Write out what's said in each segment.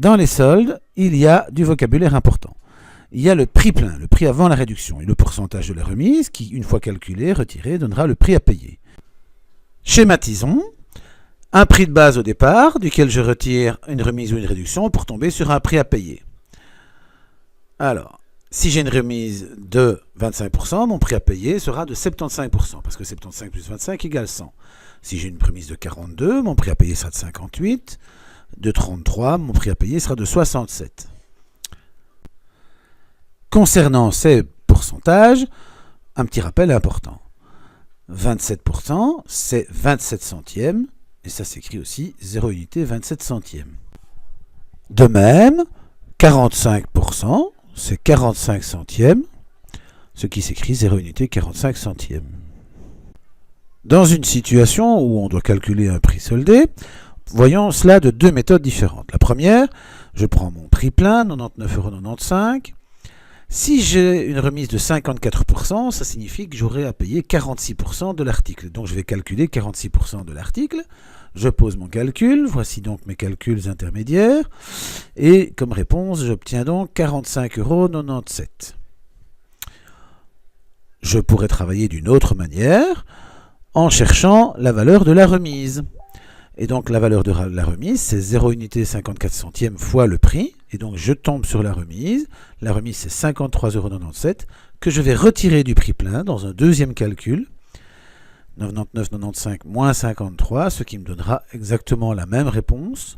Dans les soldes, il y a du vocabulaire important. Il y a le prix plein, le prix avant la réduction, et le pourcentage de la remise qui, une fois calculé, retiré, donnera le prix à payer. Schématisons. Un prix de base au départ, duquel je retire une remise ou une réduction pour tomber sur un prix à payer. Alors, si j'ai une remise de 25%, mon prix à payer sera de 75%, parce que 75 plus 25 égale 100. Si j'ai une remise de 42, mon prix à payer sera de 58. De 33, mon prix à payer sera de 67. Concernant ces pourcentages, un petit rappel important. 27%, c'est 27 centièmes, et ça s'écrit aussi 0 unité 27 centièmes. De même, 45%, c'est 45 centièmes, ce qui s'écrit 0 unité 45 centièmes. Dans une situation où on doit calculer un prix soldé, voyons cela de deux méthodes différentes. La première, je prends mon prix plein, 99,95 €. Si j'ai une remise de 54%, ça signifie que j'aurai à payer 46% de l'article. Donc je vais calculer 46% de l'article. Je pose mon calcul, voici donc mes calculs intermédiaires. Et comme réponse, j'obtiens donc 45,97 €. Je pourrais travailler d'une autre manière en cherchant la valeur de la remise. Et donc la valeur de la remise, c'est 0 unité 54 centièmes fois le prix. Et donc je tombe sur la remise. La remise, c'est 53,97 € que je vais retirer du prix plein dans un deuxième calcul. 99,95 moins 53, ce qui me donnera exactement la même réponse.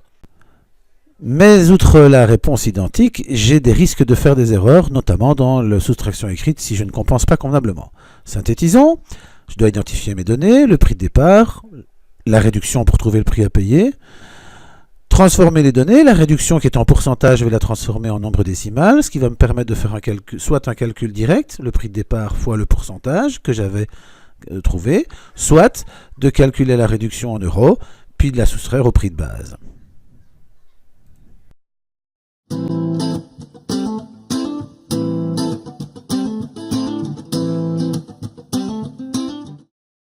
Mais outre la réponse identique, j'ai des risques de faire des erreurs, notamment dans la soustraction écrite si je ne compense pas convenablement. Synthétisons, je dois identifier mes données, le prix de départ, la réduction pour trouver le prix à payer, transformer les données, la réduction qui est en pourcentage, je vais la transformer en nombre décimal, ce qui va me permettre de faire un calcul, soit un calcul direct, le prix de départ fois le pourcentage que j'avais trouvé, soit de calculer la réduction en euros, puis de la soustraire au prix de base.